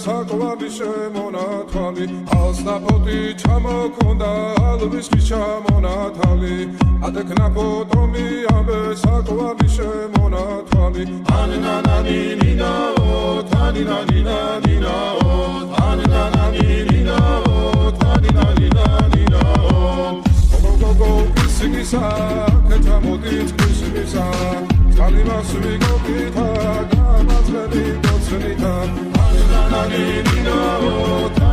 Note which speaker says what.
Speaker 1: საკვალი შემონათვალი ალსნაფოთი ჩამოქონდა ალვისხის ჩამონათალი ადექნა ფოტომი ამბე საკვალი შემონათვალი ანინანანინინაო თანინანინანინაო ანინანანინინაო თანინანინანინაო გოგოგოგო ისინისა კეთამოდით ისინისა Alimas we go kita, gamas we go tsunita. Anina nina o.